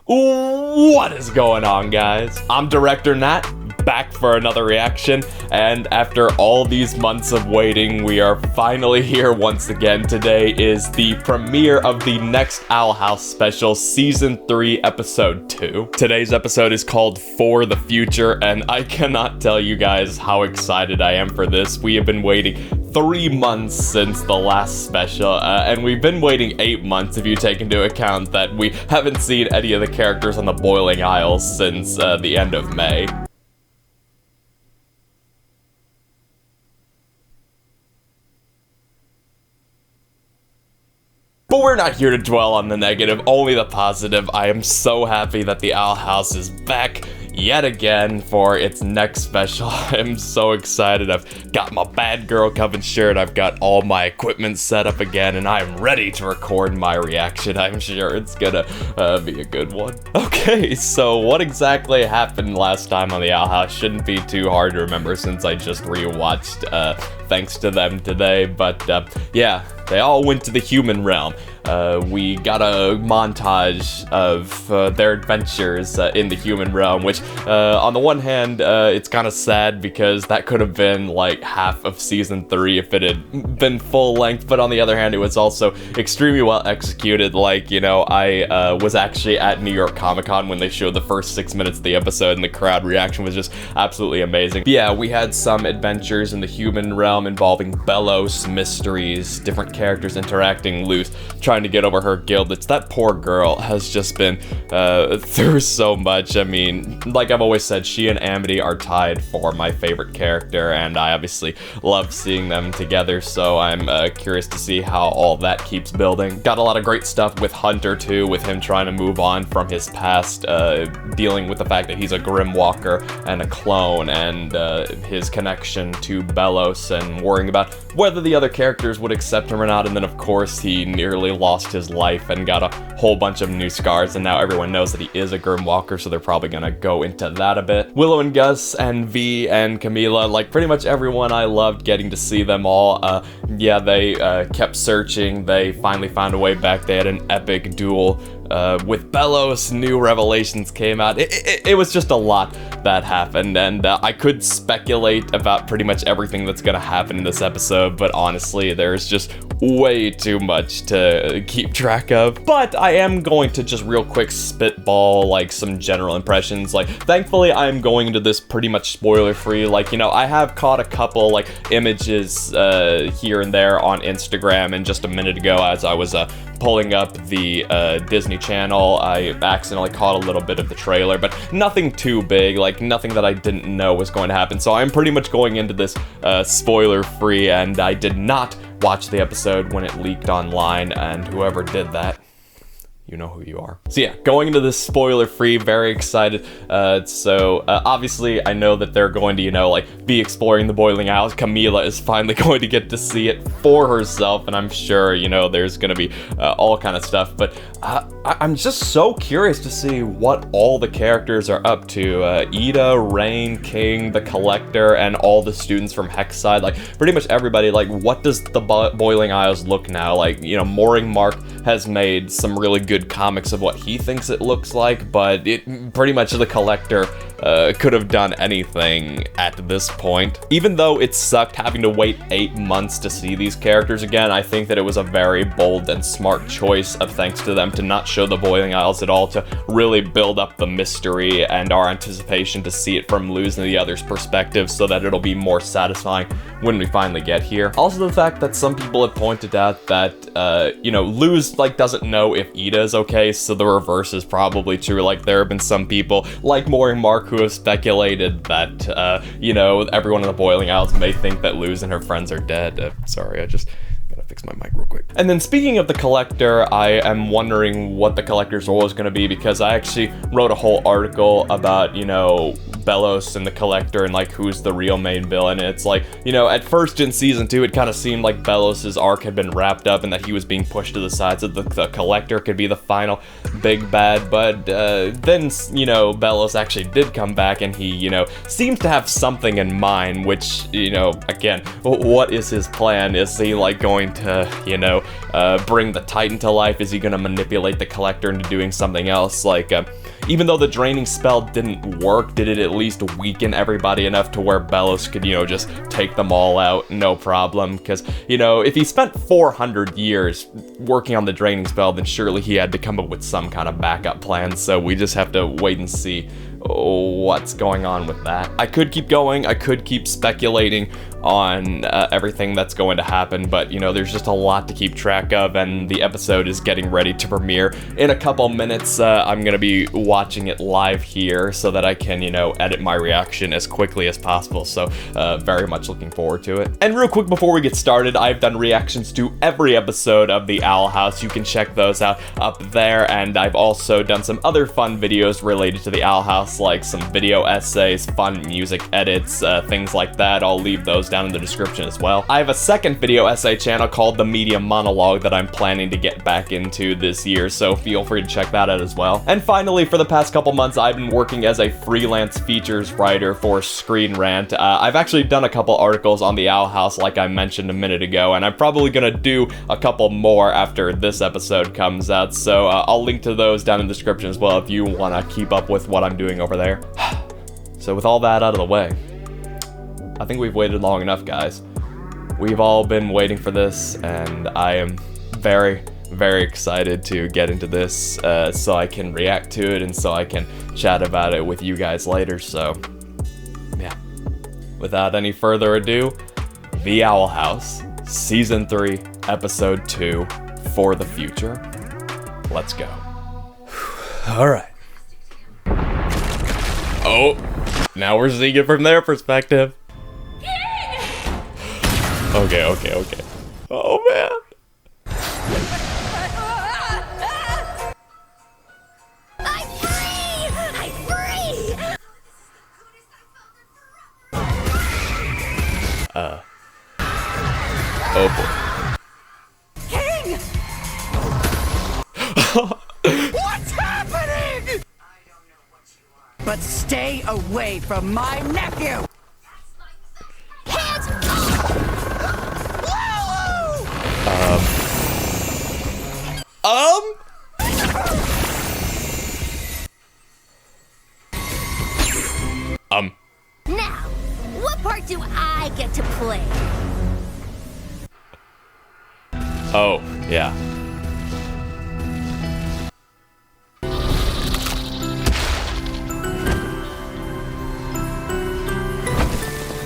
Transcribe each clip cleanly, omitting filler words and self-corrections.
What is going on, guys? I'm Director Nat, back for another reaction, and after all these months of waiting, we are finally here once again. Today is the premiere of the next Owl House special, Season 3, Episode 2. Today's episode is called For the Future, and I cannot tell you guys how excited I am for this. We have been waiting 3 months since the last special, and we've been waiting 8 months if you take into account that we haven't seen any of the characters on the Boiling Isles since the end of May. But we're not here to dwell on the negative, only the positive. I am so happy that the Owl House is back yet again for its next special. I'm so excited. I've got my Bad Girl Coven shirt, I've got all my equipment set up again, and I'm ready to record my reaction. I'm sure it's gonna be a good one. Okay, so what exactly happened last time on the Owl House shouldn't be too hard to remember since I just rewatched thanks to them today, but yeah, they all went to the human realm. We got a montage of their adventures in the human realm, which on the one hand, it's kind of sad because that could have been like half of Season 3 if it had been full length, but on the other hand, it was also extremely well executed. Like, you know, I was actually at New York Comic Con when they showed the first 6 minutes of the episode, and the crowd reaction was just absolutely amazing. But yeah, we had some adventures in the human realm involving Belos, mysteries, different characters interacting, Luz trying to get over her guilt. It's that poor girl has just been through so much. I mean, like I've always said, she and Amity are tied for my favorite character, and I obviously love seeing them together, so I'm curious to see how all that keeps building. Got a lot of great stuff with Hunter too, with him trying to move on from his past, dealing with the fact that he's a Grimwalker and a clone, and his connection to Belos, and worrying about whether the other characters would accept him or not. And then of course he nearly lost his life and got a whole bunch of new scars, and now everyone knows that he is a Grimwalker, so they're probably gonna go into that a bit. Willow and Gus and V and Camila, like pretty much everyone, I loved getting to see them all. Yeah, they kept searching, they finally found a way back, they had an epic duel with Belos, new revelations came out. It was just a lot that happened, and I could speculate about pretty much everything that's gonna happen in this episode, but honestly, there's just way too much to keep track of. But I am going to just real quick spitball like some general impressions. Like, thankfully I'm going into this pretty much spoiler free. Like, you know, I have caught a couple like images here and there on Instagram, and just a minute ago as I was pulling up the Disney Channel, I accidentally caught a little bit of the trailer, but nothing too big, like nothing that I didn't know was going to happen. So I'm pretty much going into this spoiler free, and I did not watch the episode when it leaked online, and whoever did that, you know who you are. So yeah, going into this spoiler free, very excited. Obviously I know that they're going to, you know, like be exploring the Boiling Isles. Camila is finally going to get to see it for herself, and I'm sure, you know, there's gonna be all kind of stuff, but I'm just so curious to see what all the characters are up to. Ida, Rain, King, the Collector, and all the students from Hexside, like pretty much everybody. Like, what does the Boiling Isles look now? Like, you know, Mooring Mark has made some really good comics of what he thinks it looks like, but it pretty much the Collector could have done anything at this point. Even though it sucked having to wait 8 months to see these characters again, I think that it was a very bold and smart choice of thanks to them to not show the Boiling Isles at all, to really build up the mystery and our anticipation to see it from Luz and the others' perspective, so that it'll be more satisfying when we finally get here. Also, the fact that some people have pointed out that you know, Luz like doesn't know if Ida is okay, so the reverse is probably true. Like, there have been some people like Mooring Mark who have speculated that you know, everyone in the Boiling Isles may think that Luz and her friends are dead. Sorry, I just gotta fix my mic real quick. And then speaking of the Collector, I am wondering what the Collector's role is gonna be, because I actually wrote a whole article about, you know, Bellos and the Collector and like who's the real main villain. And it's like, you know, at first in season 2 it kind of seemed like Bellos' arc had been wrapped up and that he was being pushed to the side so the Collector could be the final big bad, but then, you know, Bellos actually did come back and he, you know, seems to have something in mind, which, you know, again, what is his plan? Is he like going to, you know, bring the Titan to life? Is he gonna manipulate the Collector into doing something else? Like, even though the draining spell didn't work, did it at least weaken everybody enough to where Bellos could, you know, just take them all out, no problem? Because, you know, if he spent 400 years working on the draining spell, then surely he had to come up with some kind of backup plan, so we just have to wait and see what's going on with that. I could keep going, I could keep speculating on everything that's going to happen, but you know, there's just a lot to keep track of, and the episode is getting ready to premiere in a couple minutes. I'm gonna be watching it live here so that I can, you know, edit my reaction as quickly as possible, so very much looking forward to it. And real quick before we get started, I've done reactions to every episode of The Owl House. You can check those out up there, and I've also done some other fun videos related to The Owl House, like some video essays, fun music edits, things like that. I'll leave those down in the description as well. I have a second video essay channel called The Media Monologue that I'm planning to get back into this year, so feel free to check that out as well. And finally, for the past couple months, I've been working as a freelance features writer for Screen Rant. I've actually done a couple articles on The Owl House like I mentioned a minute ago, and I'm probably gonna do a couple more after this episode comes out, so I'll link to those down in the description as well if you wanna keep up with what I'm doing over there. So with all that out of the way, I think we've waited long enough, guys. We've all been waiting for this, and I am very, very excited to get into this so I can react to it and so I can chat about it with you guys later. So, yeah. Without any further ado, The Owl House, Season 3, Episode 2, For the Future. Let's go. Alright. Oh, now we're seeing it from their perspective. Okay. Oh, man. I'm free! I'm free! Oh, boy. King! What's happening? But stay away from my nephew! Hands up! Now, what part do I get to play? Oh, yeah.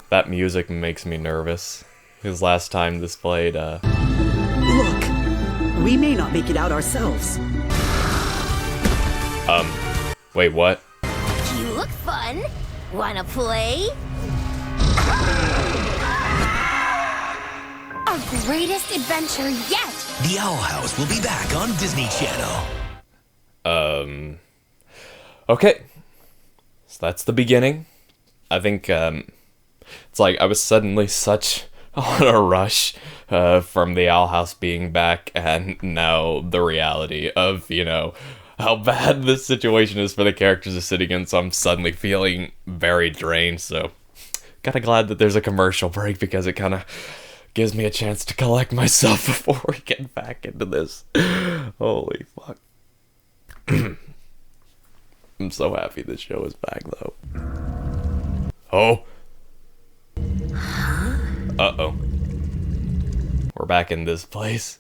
That music makes me nervous. Because last time this played, Look, we may not make it out ourselves. Wait, what? You look fun. Wanna play? Our greatest adventure yet! The Owl House will be back on Disney Channel. Okay. So that's the beginning. I think, it's like I was suddenly such on a rush from The Owl House being back, and now the reality of, you know, how bad this situation is for the characters to sit against, so I'm suddenly feeling very drained, so kinda glad that there's a commercial break because it kinda gives me a chance to collect myself before we get back into this. Holy fuck. I'm so happy this show is back, though. Oh. Uh-oh. We're back in this place.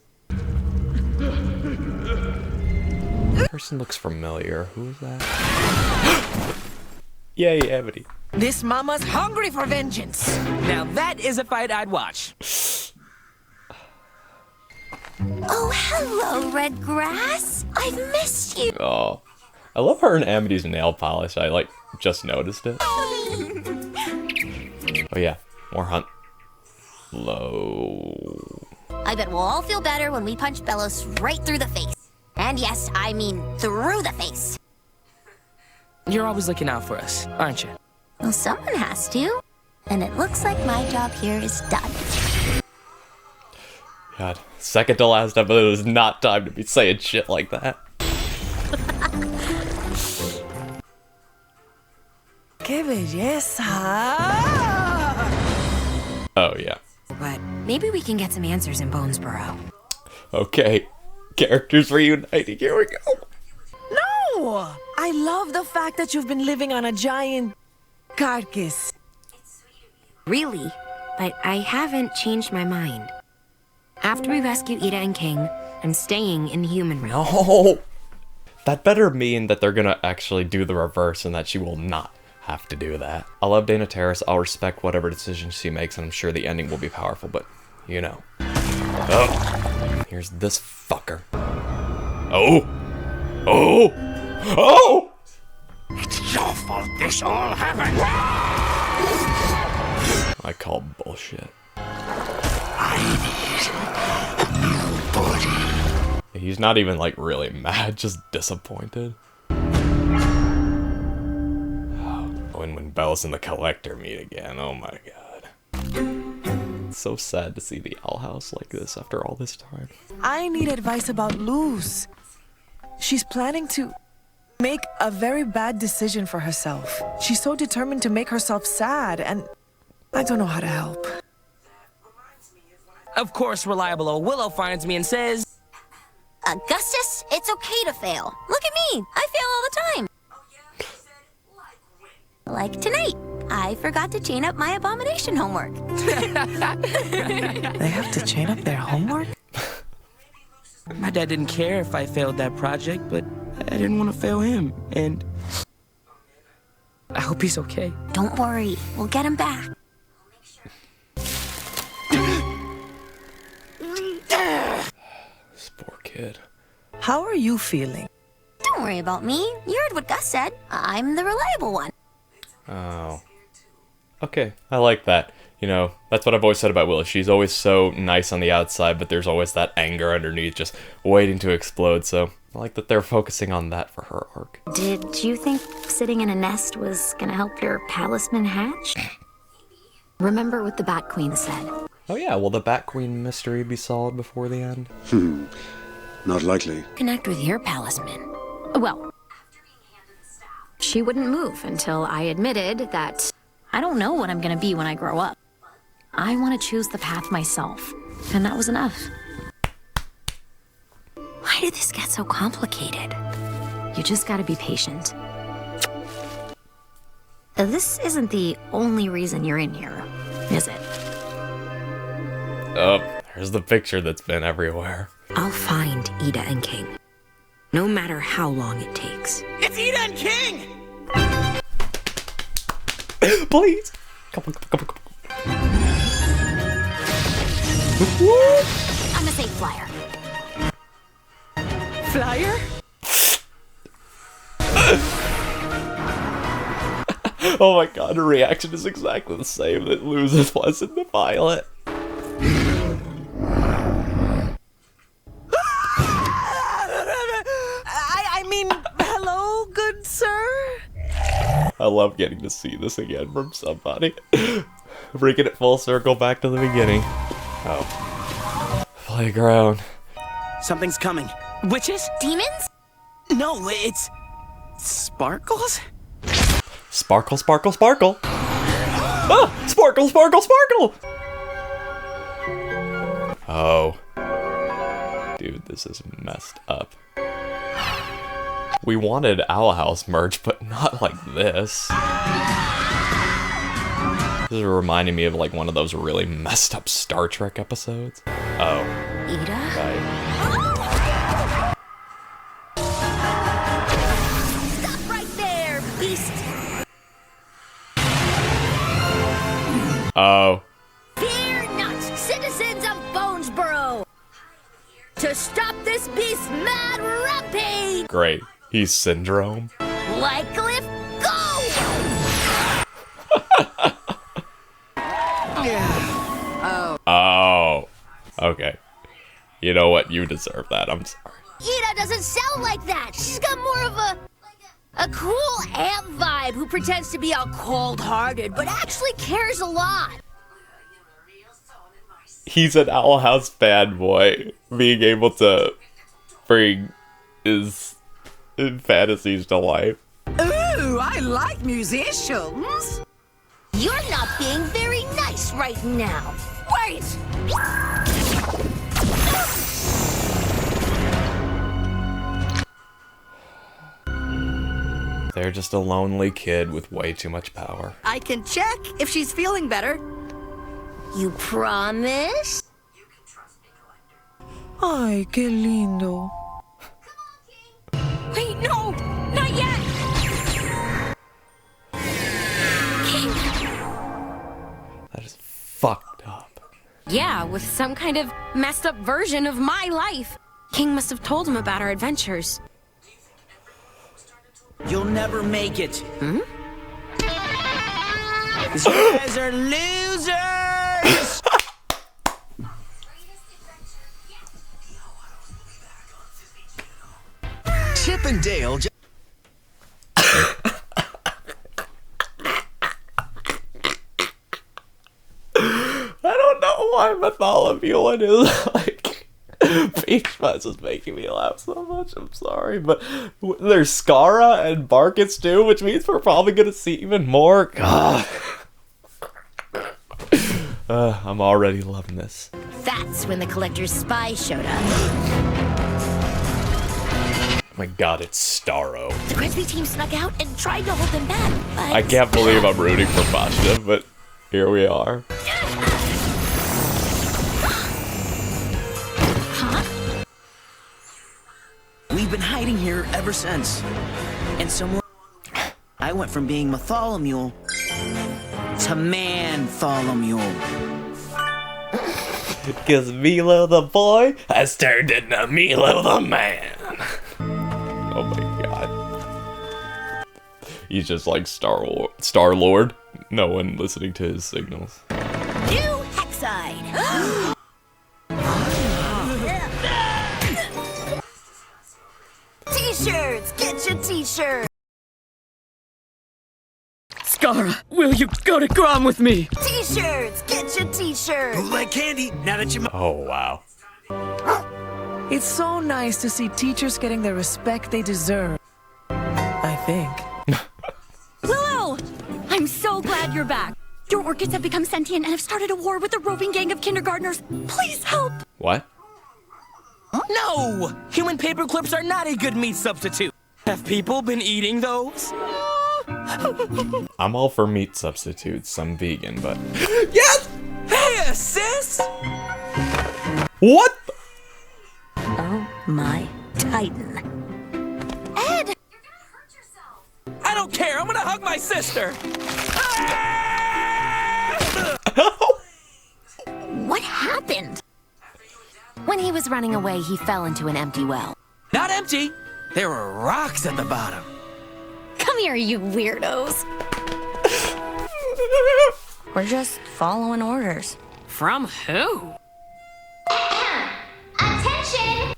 Person looks familiar. Who is that? Yay, Amity. This mama's hungry for vengeance. Now that is a fight I'd watch. Oh, hello, Redgrass. I've missed you. Oh. I love her and Amity's nail polish. I, like, just noticed it. Oh, yeah. More hunt. Low. I bet we'll all feel better when we punch Bellos right through the face. And yes, I mean through the face. You're always looking out for us, aren't you? Well, someone has to. And it looks like my job here is done. God, second to last episode is not time to be saying shit like that. Que belleza! Oh, yeah. But maybe we can get some answers in Bonesboro. Okay. Characters reuniting. Here we go. No! I love the fact that you've been living on a giant carcass. Really? But I haven't changed my mind. After we rescue Ida and King, I'm staying in the human realm. No. That better mean that they're gonna actually do the reverse and that she will not have to do that. I love Dana Terrace. I'll respect whatever decision she makes, and I'm sure the ending will be powerful, but you know. Oh. Here's this fucker. Oh. Oh. Oh! It's your fault this all happened. I call bullshit. I need a new body. He's not even like really mad, just disappointed. When Bellis and the Collector meet again, oh my god. It's so sad to see the Owl House like this after all this time. I need advice about Luz. She's planning to make a very bad decision for herself. She's so determined to make herself sad, and I don't know how to help. Of course, reliable old Willow finds me and says, Augustus, it's okay to fail. Look at me. I fail all the time. Like tonight. I forgot to chain up my abomination homework. they have to chain up their homework? My dad didn't care if I failed that project, but I didn't want to fail him, and I hope he's okay. Don't worry. We'll get him back. This poor kid. How are you feeling? Don't worry about me. You heard what Gus said. I'm the reliable one. Oh. Okay, I like that. You know, that's what I've always said about Willow. She's always so nice on the outside, but there's always that anger underneath just waiting to explode, so I like that they're focusing on that for her arc. Did you think sitting in a nest was gonna help your palisman hatch? Remember what the Bat Queen said. Oh yeah, will the Bat Queen mystery be solved before the end? Not likely. Connect with your palisman. Well, she wouldn't move until I admitted that I don't know what I'm gonna be when I grow up. I want to choose the path myself, and that was enough. Why did this get so complicated? You just gotta be patient. This isn't the only reason you're in here, is it? Oh, there's the picture that's been everywhere. I'll find Ida and King, no matter how long it takes. It's Ida and King! Please! Come on, come on, come on. I'm a safe flyer. Flyer? Oh my god, her reaction is exactly the same that Luz's was in the pilot. I mean, hello, good sir? I love getting to see this again from somebody. Bringing it full circle back to the beginning. Oh. Playground. Something's coming. Witches? Demons? No, it's... Sparkles? Sparkle, sparkle, sparkle! Ah! Sparkle, sparkle, sparkle! Oh. Dude, this is messed up. We wanted Owl House merch, but not like this. This is reminding me of like one of those really messed up Star Trek episodes. Oh. Ida? Right. Stop right there, beast! Oh. Fear not, citizens of Bonesboro! To stop this beast's mad rampage! Great. He's Syndrome. Wycliffe, go! Oh. Okay. You know what? You deserve that. I'm sorry. Ida doesn't sound like that. She's got more of a cool ant vibe. type who pretends to be all cold-hearted, but actually cares a lot. He's an Owl House fanboy, being able to bring his fantasies to life. Ooh, I like musicians. You're not being very nice right now. Wait! They're just a lonely kid with way too much power. I can check if she's feeling better. You promise? Ay, qué lindo. Wait, no! Not yet! King! That is fucked up. Yeah, with some kind of messed up version of my life. King must have told him about our adventures. You'll never make it. Hmm? 'Cause you guys are losers! Chip and Dale I don't know why Bartholomew is like Peach Fuzz is making me laugh so much. I'm sorry, but there's Scara and Barkis too, which means we're probably gonna see even more. God, I'm already loving this. That's when the Collector's spy showed up. Oh my God, it's Starro. The Grizzly team snuck out and tried to hold them back, but... I can't believe I'm rooting for Basha, but here we are. We've been hiding here ever since. And somewhere I went from being Bartholomew to Man-Tholomew. Because Milo the boy has turned into Milo the man. Oh my God. He's just like Star-Lord. No one listening to his signals. New Hexide! T-shirts! Get your t-shirts! Scara, will you go to Grom with me? T-shirts! Get your t-shirts! Bootleg candy, now that you... Oh, wow. It's so nice to see teachers getting the respect they deserve. I think. Willow! I'm so glad you're back. Your orchids have become sentient and have started a war with a roving gang of kindergartners. Please help! What? No! Human paper clips are not a good meat substitute. Have people been eating those? I'm all for meat substitutes. I'm vegan, but... Yes! Hey, sis! What? Oh my Titan. Ed! I don't care. I'm gonna hug my sister. What happened? When he was running away, he fell into an empty well. Not empty. There were rocks at the bottom. Come here, you weirdos. We're just following orders. From who? Attention!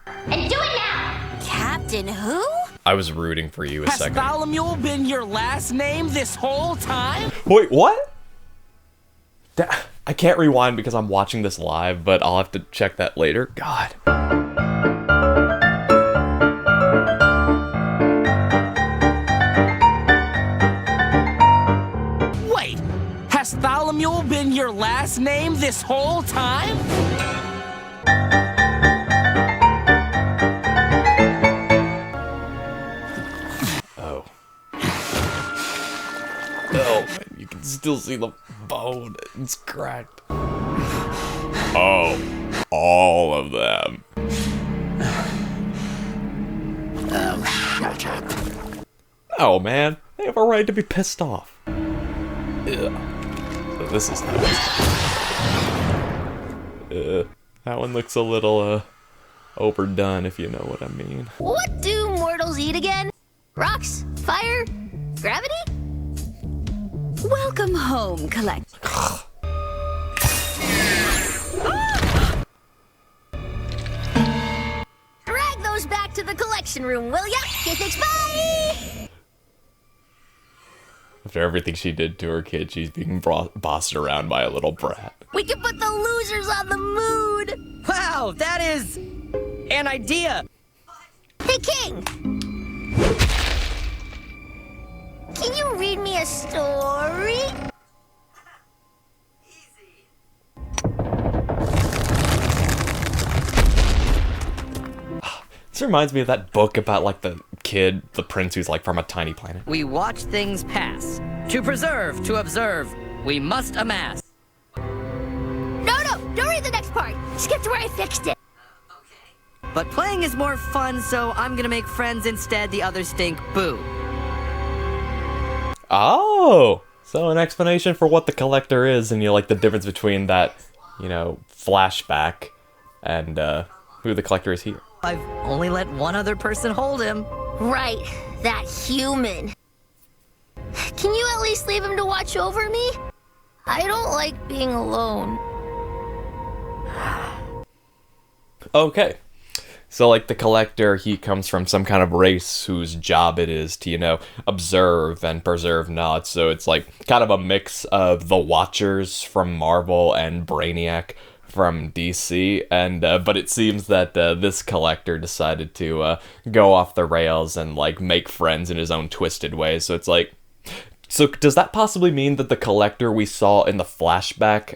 And do it now! Captain who? I was rooting for you a Has second. Bartholomew been your last name this whole time? Wait, what? I can't rewind because I'm watching this live, but I'll have to check that later. God. Wait, has Bartholomew been your last name this whole time? Oh. Oh, you can still see the bone. It's cracked. Oh, all of them. Oh, shut up. Oh, man. They have a right to be pissed off. Ugh. So this is nice. That one looks a little, overdone, if you know what I mean. What do mortals eat again? Rocks? Fire? Gravity? Welcome home, Collect. Drag those back to the collection room, will ya? Okay, thanks, bye! After everything she did to her kid, she's being bossed around by a little brat. We can put the losers on the mood! Wow, that is an idea. Hey, King! Can you read me a story? This reminds me of that book about, like, the kid, the prince who's, like, from a tiny planet. We watch things pass. To preserve, to observe, we must amass. No, don't read the next part. Skip to where I fixed it. But playing is more fun, so I'm gonna make friends instead. The others stink. Boo. Oh! So an explanation for what the collector is, and, you know, like, the difference between that, you know, flashback and, who the collector is here. I've only let one other person hold him. Right, that human. Can you at least leave him to watch over me? I don't like being alone. Okay. So, like, the collector, he comes from some kind of race whose job it is to, you know, observe and preserve knowledge. So it's, like, kind of a mix of the Watchers from Marvel and Brainiac from DC. And, but it seems that this collector decided to go off the rails and, like, make friends in his own twisted way. So it's like... So does that possibly mean that the collector we saw in the flashback,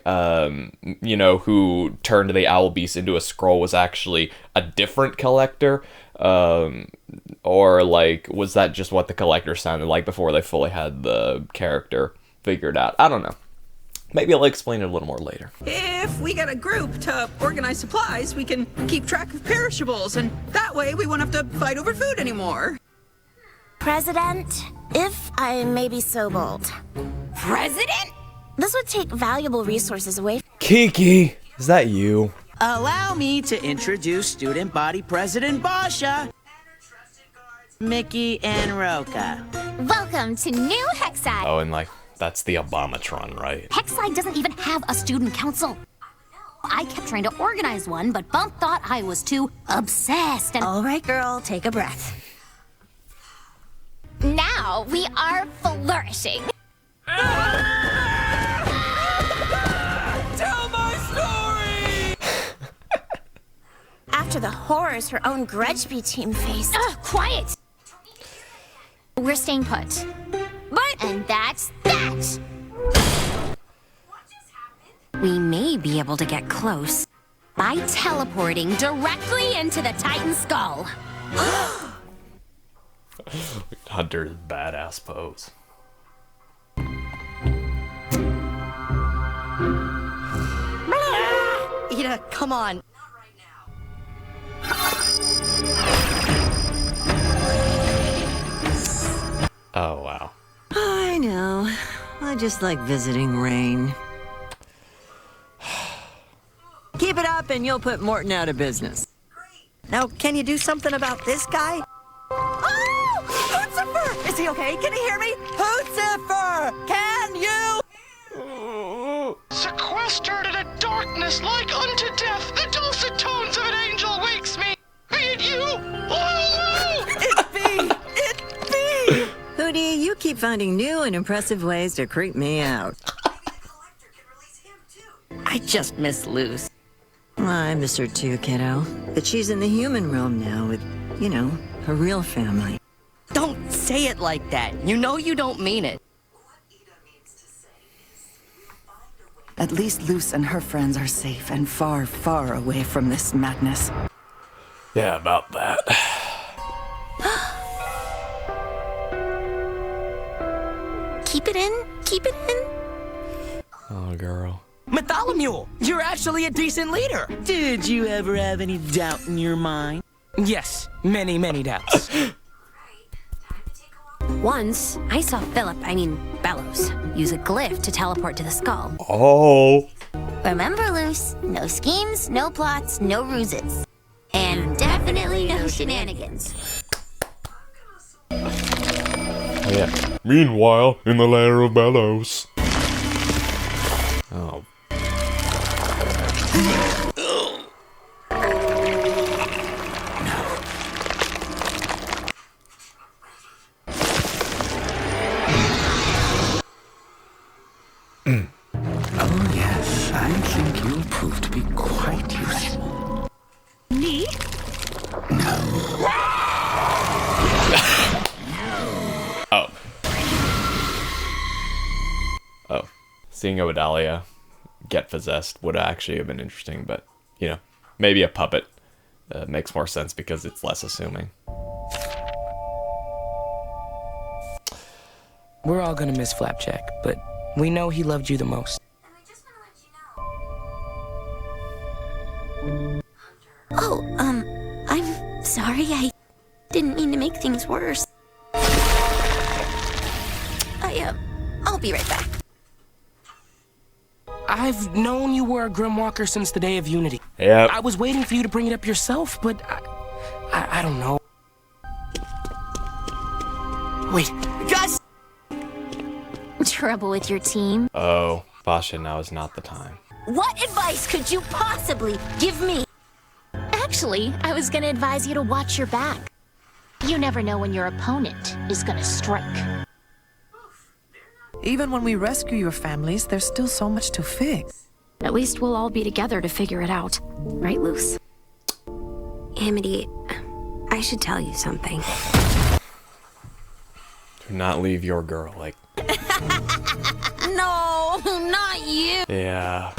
you know, who turned the Owl Beast into a scroll was actually a different collector? Or, like, was that just what the collector sounded like before they fully had the character figured out? I don't know. Maybe I'll explain it a little more later. If we get a group to organize supplies, we can keep track of perishables, and that way we won't have to fight over food anymore. President, if I may be so bold. President? This would take valuable resources away. Kiki, is that you? Allow me to introduce Student Body President Basha, Mickey, and Roka. Welcome to New Hexside. Oh, and, like, that's the Abomatron, right? Hexside doesn't even have a student council. I kept trying to organize one, but Bump thought I was too obsessed and... All right, girl, take a breath. Now we are flourishing. Tell my story! After the horrors her own Grudgeby team faced. Quiet! We're staying put. And that's that! We may be able to get close By teleporting directly into the Titan skull. Hunter's badass pose. Ida, come on. Oh, wow. I know. I just like visiting Rain. Keep it up and you'll put Morton out of business. Now, can you do something about this guy? Oh! Hootsifer! Is he okay? Can he hear me? Hootsifer! Can you? Sequestered in a darkness like unto death, the dulcet tones of an angel wakes me. Be it you? It be! It be! Hootie, you keep finding new and impressive ways to creep me out. I just miss Luce. I miss her too, kiddo. But she's in the human realm now with, you know, her real family. Don't say it like that. You know you don't mean it. At least Luce and her friends are safe and far, far away from this madness. Yeah, about that. Keep it in. Keep it in. Oh, girl. Bartholomew, you're actually a decent leader. Did you ever have any doubt in your mind? Yes, many, many doubts. Once, I saw Bellows, use a glyph to teleport to the skull. Oh. Remember, Luce, no schemes, no plots, no ruses. And definitely no shenanigans. Yeah. Meanwhile, in the lair of Bellows. Oh. seeing Odalia get possessed would actually have been interesting, but, you know, maybe a puppet makes more sense because it's less assuming. We're all gonna miss Flapjack, but we know he loved you the most. Oh, I'm sorry. I didn't mean to make things worse. I'll be right back. I've known you were a Grimwalker since the Day of Unity. Yep. I was waiting for you to bring it up yourself, but I don't know. Wait, Gus! Trouble with your team? Oh, Basha, now is not the time. What advice could you possibly give me? Actually, I was gonna advise you to watch your back. You never know when your opponent is gonna strike. Even when we rescue your families, there's still so much to fix. At least we'll all be together to figure it out. Right, Luce? Amity, I should tell you something. Do not leave your girl, like... No, not you. Yeah.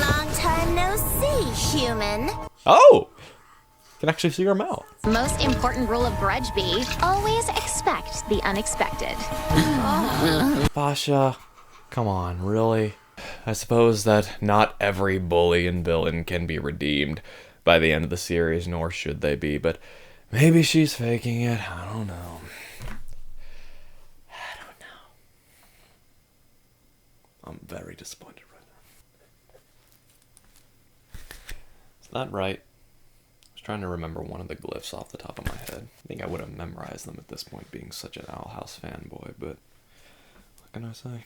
Long time no see, human. Oh! You can actually see her mouth. Most important rule of Grudgeby, always expect the unexpected. Basha, come on, really? I suppose that not every bully and villain can be redeemed by the end of the series, nor should they be, but maybe she's faking it. I don't know. I'm very disappointed right now. It's not right. I was trying to remember one of the glyphs off the top of my head. I think I would have memorized them at this point, being such an Owl House fanboy, but what can I say?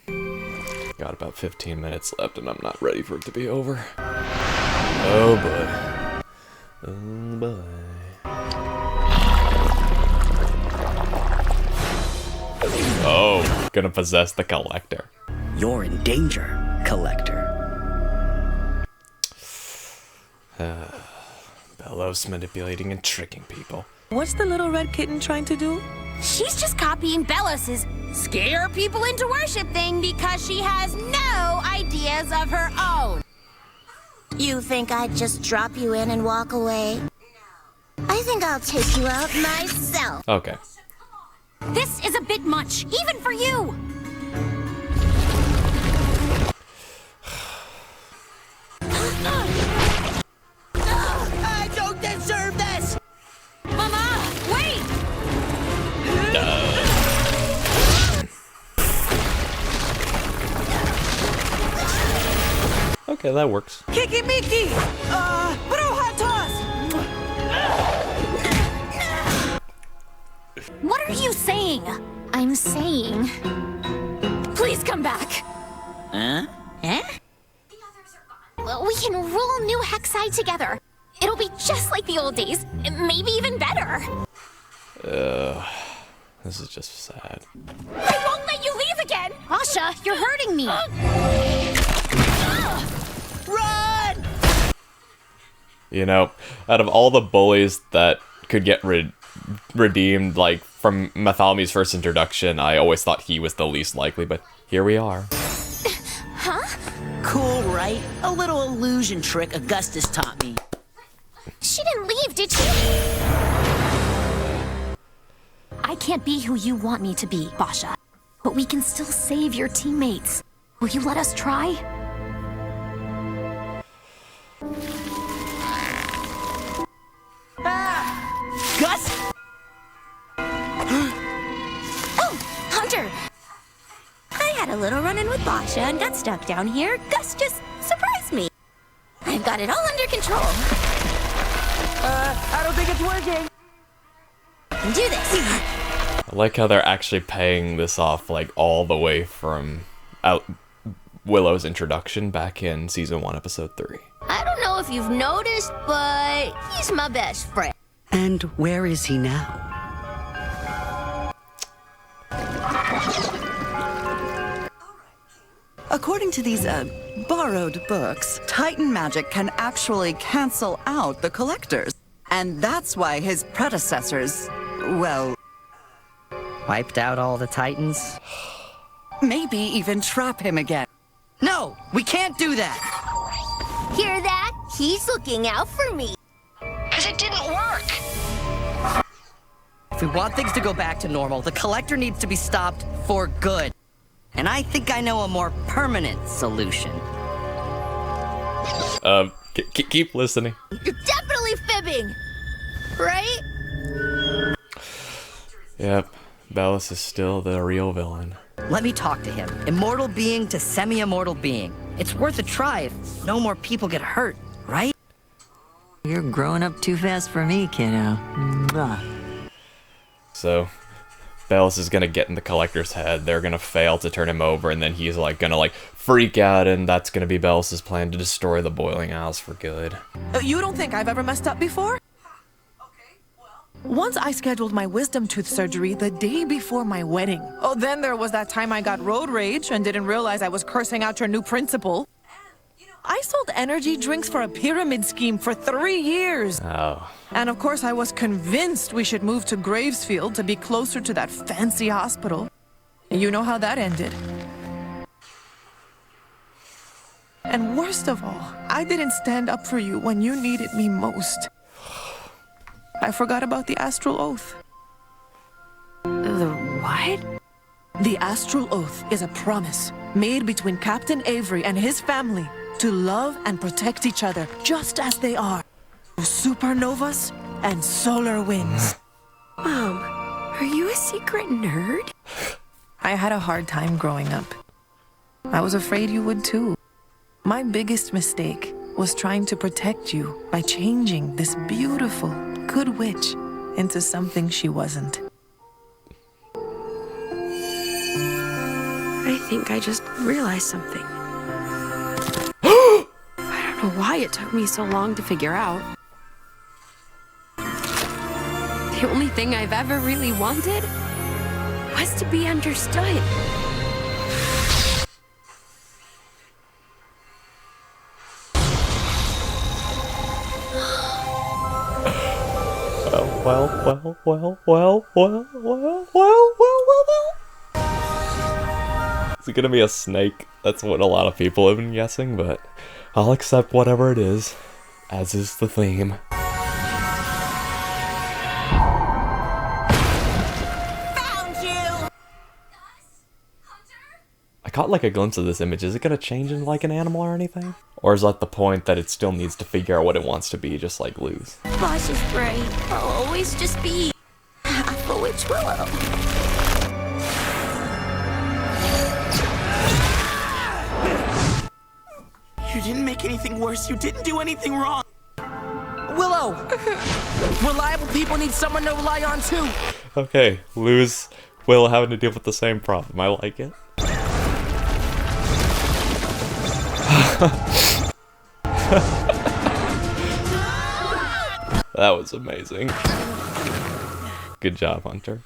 Got about 15 minutes left, and I'm not ready for it to be over. Oh boy. Oh boy. Oh, gonna possess the collector. You're in danger, Collector. Bellows manipulating and tricking people. What's the little red kitten trying to do? She's just copying Belos's scare people into worship thing because she has no ideas of her own. You think I'd just drop you in and walk away? I think I'll take you out myself. Okay. This is a bit much, even for you! I don't deserve this! Mama, wait! Okay, that works. Kiki Miki! Bro hot toss! What are you saying? I'm saying... Please come back! Huh? Eh? We can rule New Hexside together. It'll be just like the old days, maybe even better. This is just sad. I won't let you leave again! Asha, you're hurting me! Run! You know, out of all the bullies that could get redeemed, like, from Mathalami's first introduction, I always thought he was the least likely, but here we are. Huh? Cool, right? A little illusion trick Augustus taught me. She didn't leave, did she? I can't be who you want me to be, Basha. But we can still save your teammates. Will you let us try? Gus! Oh, Hunter! I had a little run-in with Basha and got stuck down here. Gus just surprised me. I've got it all under control. I don't think it's working. Do this. I like how they're actually paying this off, like, all the way from Willow's introduction back in Season 1, Episode 3. I don't know if you've noticed, but he's my best friend. And where is he now? According to these, borrowed books, Titan magic can actually cancel out the collectors. And that's why his predecessors, well... Wiped out all the Titans? Maybe even trap him again. No, we can't do that. Hear that? He's looking out for me. Because it didn't work. If we want things to go back to normal, the collector needs to be stopped for good. And I think I know a more permanent solution. Keep listening. You're definitely fibbing, right? Yep, Bellis is still the real villain. Let me talk to him. Immortal being to semi-immortal being. It's worth a try if no more people get hurt, right? You're growing up too fast for me, kiddo. Mwah. So, Bellis is gonna get in the collector's head, they're gonna fail to turn him over, and then he's like gonna like freak out, and that's gonna be Bellis's plan to destroy the Boiling Isles for good. You don't think I've ever messed up before? Once I scheduled my wisdom tooth surgery the day before my wedding. Oh, then there was that time I got road rage and didn't realize I was cursing out your new principal. I sold energy drinks for a pyramid scheme for 3 years. Oh. And of course I was convinced we should move to Gravesfield to be closer to that fancy hospital. You know how that ended. And worst of all, I didn't stand up for you when you needed me most. I forgot about the Astral Oath. The what? The Astral Oath is a promise made between Captain Avery and his family to love and protect each other just as they are. Supernovas and solar winds. Mom, are you a secret nerd? I had a hard time growing up. I was afraid you would too. My biggest mistake was trying to protect you by changing this beautiful, good witch into something she wasn't. I think I just realized something. I don't know why it took me so long to figure out. The only thing I've ever really wanted was to be understood. Well. Is it gonna be a snake? That's what a lot of people have been guessing, but I'll accept whatever it is, as is the theme. Found you! I caught like a glimpse of this image. Is it gonna change into like an animal or anything? Or is that the point that it still needs to figure out what it wants to be, just like Luz? Boss is right. I'll always just be half a witch willow. You didn't make anything worse. You didn't do anything wrong. Willow! Reliable people need someone to rely on too. Okay, Luz, Will having to deal with the same problem. I like it. That was amazing. Good job, Hunter.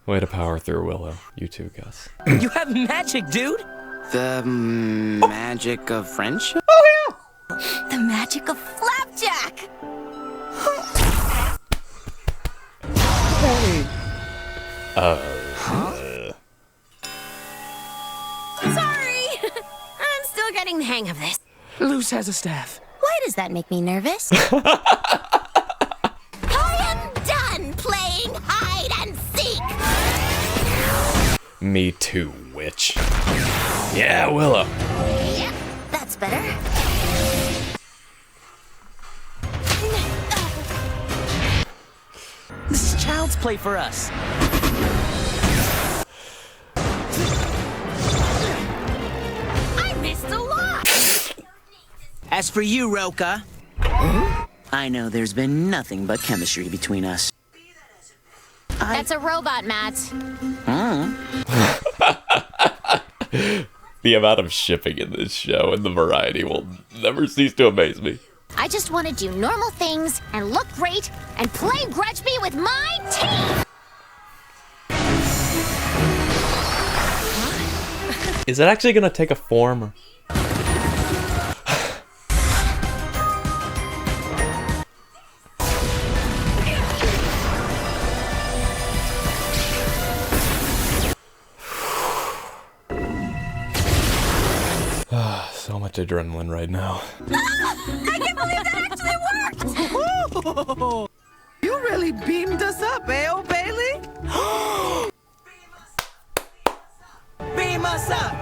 Way to power through, Willow. You too, Gus. You have magic, dude. The magic of friendship? Oh, yeah! The magic of flapjack! Hey. Sorry! I'm still getting the hang of this. Luz has a staff. Why does that make me nervous? I am done playing hide and seek! Me too, witch. Yeah, Willow. Yep, that's better. This is child's play for us. I missed a lot! As for you, Roka, I know there's been nothing but chemistry between us. That's a robot, Matt. The amount of shipping in this show and the variety will never cease to amaze me. I just want to do normal things and look great and play Grudge Me with my team! Is it actually gonna take a form? much adrenaline right now. I can't believe that actually worked! You really beamed us up, eh, oh Bailey? Beam us up!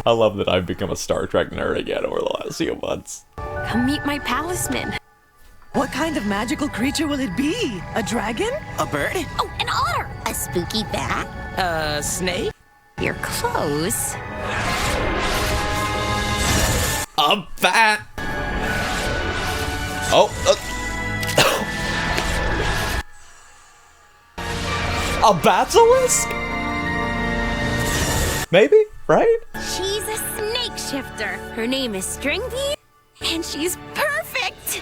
I love that I've become a Star Trek nerd again over the last few months. Come meet my palisman. What kind of magical creature will it be? A dragon? A bird? Oh, an otter! A spooky bat? A snake? You're close. A bat! Oh, a basilisk? Maybe, right? She's a snake shifter. Her name is Stringbean, and she's perfect.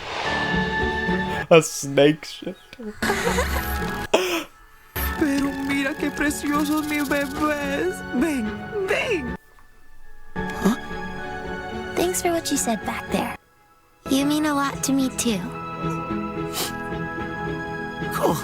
A snake shifter. Pero mira qué preciosos mis bebés. Ven, ven. Thanks for what you said back there. You mean a lot to me, too. Cool.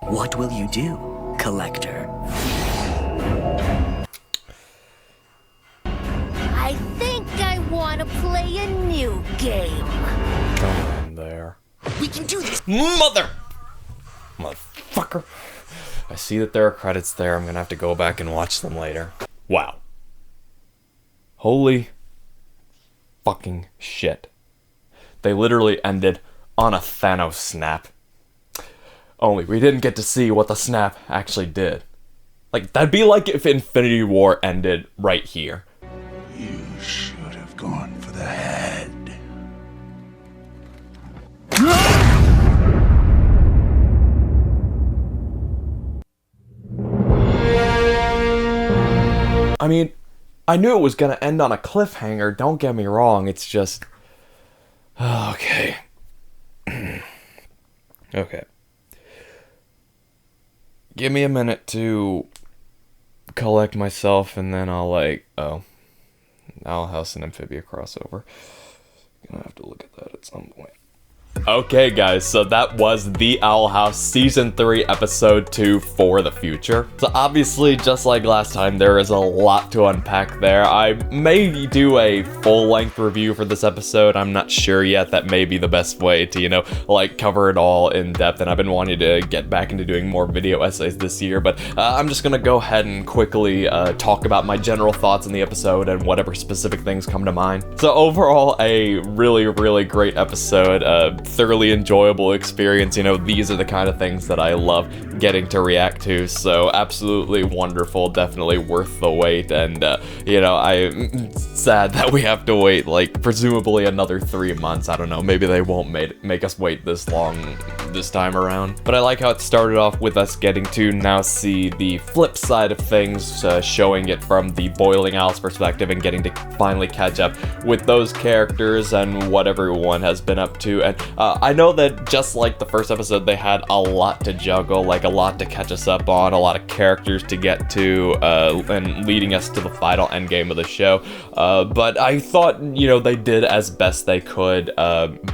What will you do, Collector? I think I want to play a new game. Come on there. We can do this! Motherfucker. I see that there are credits there. I'm gonna have to go back and watch them later. Wow. Holy fucking shit. They literally ended on a Thanos snap. Only we didn't get to see what the snap actually did. Like, that'd be like if Infinity War ended right here. You should have gone for the head. I mean, I knew it was gonna end on a cliffhanger, don't get me wrong, it's just... Okay. Okay. Give me a minute to collect myself, and then I'll Owl House and Amphibia crossover. Gonna have to look at that at some point. Okay guys, so that was The Owl House Season 3 Episode 2 For the Future. So obviously, just like last time, there is a lot to unpack there. I may do a full-length review for this episode. I'm not sure yet. That may be the best way to, cover it all in depth. And I've been wanting to get back into doing more video essays this year. But I'm just gonna go ahead and quickly talk about my general thoughts on the episode and whatever specific things come to mind. So overall, a really, really great episode. Thoroughly enjoyable experience. These are the kind of things that I love getting to react to, so absolutely wonderful, definitely worth the wait. And I'm sad that we have to wait presumably another 3 months. I don't know, maybe they won't make us wait this long this time around. But I like how it started off with us getting to now see the flip side of things, showing it from the Boiling Owl's perspective and getting to finally catch up with those characters and what everyone has been up to. And I know that just like the first episode, they had a lot to juggle, a lot to catch us up on, a lot of characters to get to, and leading us to the final endgame of the show. But I thought, they did as best they could,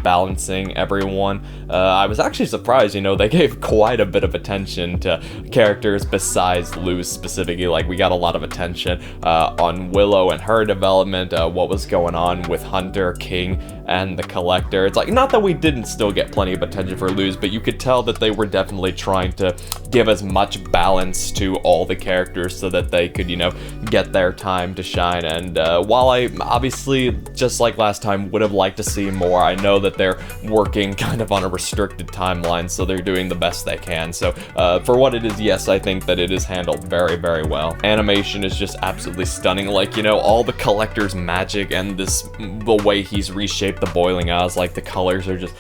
balancing everyone. I was actually surprised, they gave quite a bit of attention to characters besides Luz specifically. We got a lot of attention on Willow and her development, what was going on with Hunter, King, and the Collector. It's not that we didn't still get plenty of attention for Luz, but you could tell that they were definitely trying to give as much balance to all the characters so that they could, get their time to shine. And while I obviously, just like last time, would have liked to see more, I know that they're working kind of on a restricted timeline, so they're doing the best they can. So for what it is, yes, I think that it is handled very, very well. Animation is just absolutely stunning. All the Collector's magic and the way he's reshaped the Boiling Owls, the colors are just,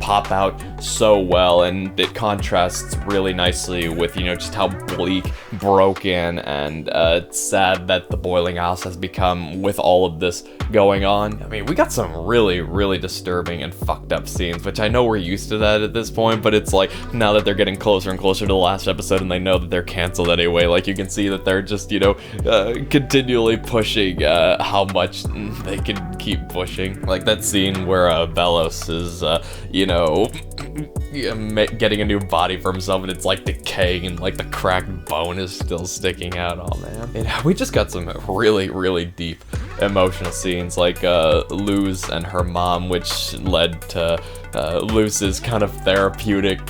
pop out so well, and it contrasts really nicely with, just how bleak, broken, and sad that the Boiling Owls has become with all of this going on. I mean, we got some really, really disturbing and fucked up scenes, which I know we're used to that sad at this point, but it's like, now that they're getting closer and closer to the last episode and they know that they're canceled anyway, like, you can see that they're just, you know, continually pushing how much they can keep pushing. Like that scene where Belos is, you know, getting a new body for himself and it's like decaying and like the cracked bone is still sticking out. Oh man. And we just got some really, really deep emotional scenes, like Luz and her mom, which led to Luz's kind of therapeutic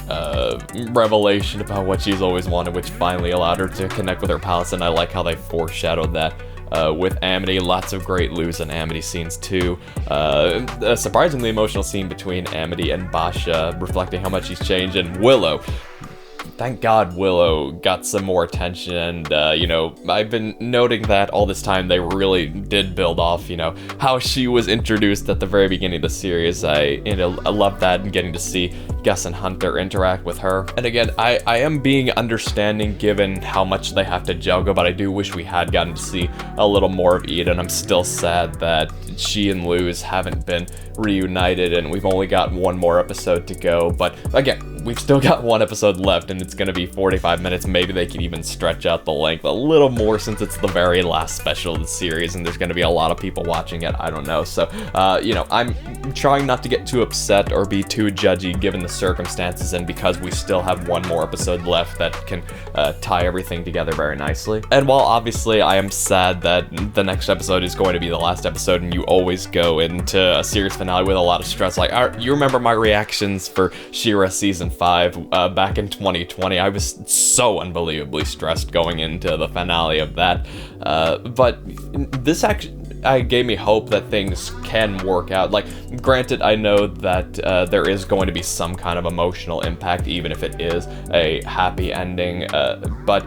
revelation about what she's always wanted, which finally allowed her to connect with her palace. And I like how they foreshadowed that with Amity. Lots of great Luz and Amity scenes too. A surprisingly emotional scene between Amity and Basha, reflecting how much she's changed. And Willow, thank God Willow got some more attention, and you know, I've been noting that all this time they really did build off, you know, how she was introduced at the very beginning of the series. I love that, and getting to see Gus and Hunter interact with her. And again, I am being understanding given how much they have to juggle, but I do wish we had gotten to see a little more of Eden. I'm still sad that she and Luz haven't been reunited, and we've only got one more episode to go. But again, we've still got one episode left, and it's gonna be 45 minutes. Maybe they can even stretch out the length a little more since it's the very last special of the series, and there's gonna be a lot of people watching it. I don't know. So, you know, I'm trying not to get too upset or be too judgy given the circumstances, and because we still have one more episode left that can tie everything together very nicely. And while obviously I am sad that the next episode is going to be the last episode, and you always go into a series finale with a lot of stress, like, you remember my reactions for She-Ra season 5 back in 2020. I was so unbelievably stressed going into the finale of that, but this actually gave me hope that things can work out. Like, granted, I know that there is going to be some kind of emotional impact, even if it is a happy ending, but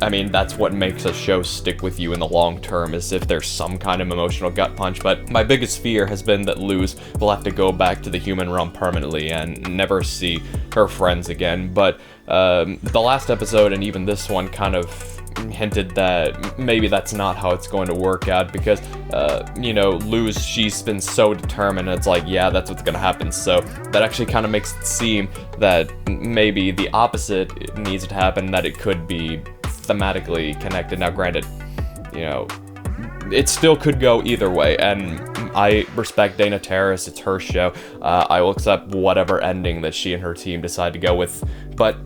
I mean, that's what makes a show stick with you in the long term, is if there's some kind of emotional gut punch. But my biggest fear has been that Luz will have to go back to the human realm permanently and never see her friends again. But the last episode and even this one kind of hinted that maybe that's not how it's going to work out, because you know, Luz, she's been so determined, and it's like, yeah, that's what's gonna happen. So that actually kind of makes it seem that maybe the opposite needs to happen, that it could be thematically connected. Now granted, you know, it still could go either way, and I respect Dana Terrace. It's her show. I will accept whatever ending that she and her team decide to go with, but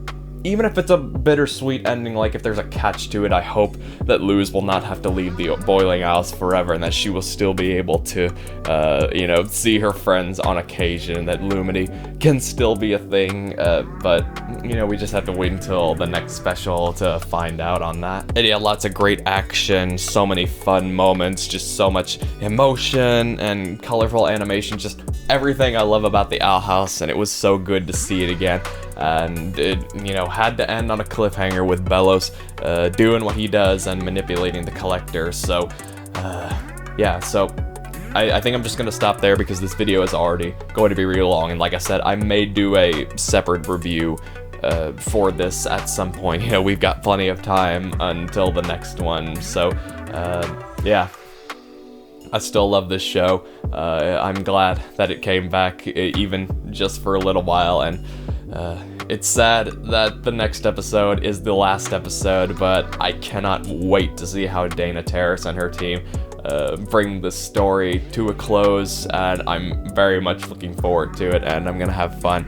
even if it's a bittersweet ending, like if there's a catch to it, I hope that Luz will not have to leave the Boiling Isles forever, and that she will still be able to, you know, see her friends on occasion, that Lumity can still be a thing, but, you know, we just have to wait until the next special to find out on that. And yeah, lots of great action, so many fun moments, just so much emotion and colorful animation, just everything I love about the Owl House, and it was so good to see it again. And it, you know, had to end on a cliffhanger with Belos doing what he does and manipulating the Collector. So, yeah, so I think I'm just going to stop there, because this video is already going to be real long. And like I said, I may do a separate review for this at some point. You know, we've got plenty of time until the next one. So, yeah. I still love this show. I'm glad that it came back, even just for a little while, and it's sad that the next episode is the last episode, but I cannot wait to see how Dana Terrace and her team bring the story to a close, and I'm very much looking forward to it, and I'm gonna have fun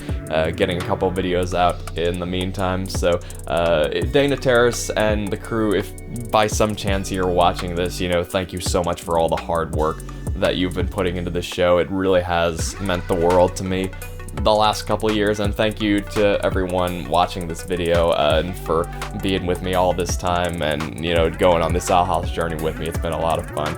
getting a couple videos out in the meantime. So Dana Terrace and the crew, if by some chance you're watching this, you know, thank you so much for all the hard work that you've been putting into this show. It really has meant the world to me the last couple of years, and thank you to everyone watching this video and for being with me all this time, and, you know, going on this Owl House journey with me. It's been a lot of fun.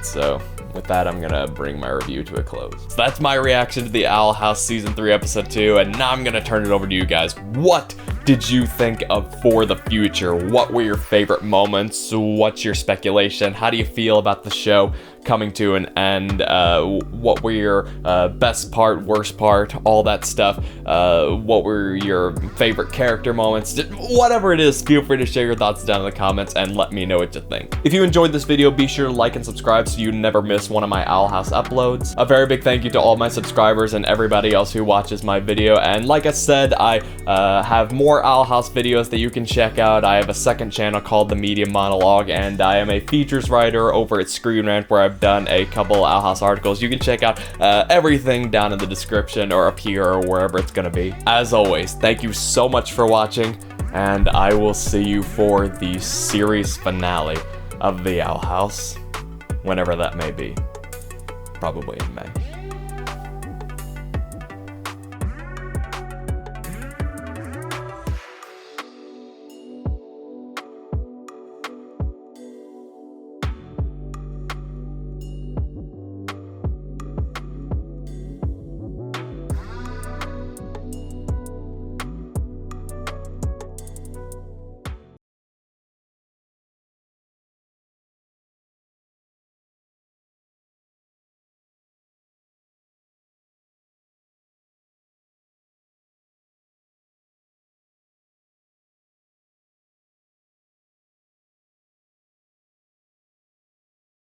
So with that, I'm gonna bring my review to a close. So that's my reaction to the Owl House Season 3 Episode 2, and now I'm gonna turn it over to you guys. What did you think of for the future? What were your favorite moments? What's your speculation? How do you feel about the show coming to an end? What were your best part, worst part, all that stuff? What were your favorite character moments? Whatever it is, feel free to share your thoughts down in the comments and let me know what you think. If you enjoyed this video, be sure to like and subscribe so you never miss one of my Owl House uploads. A very big thank you to all my subscribers and everybody else who watches my video. And like I said, I have more Owl House videos that you can check out. I have a second channel called The Media Monologue, and I am a features writer over at Screen Rant, where I've done a couple Owl House articles. You can check out everything down in the description or up here or wherever it's gonna be. As always, thank you so much for watching, and I will see you for the series finale of the Owl House, whenever that may be. Probably in May.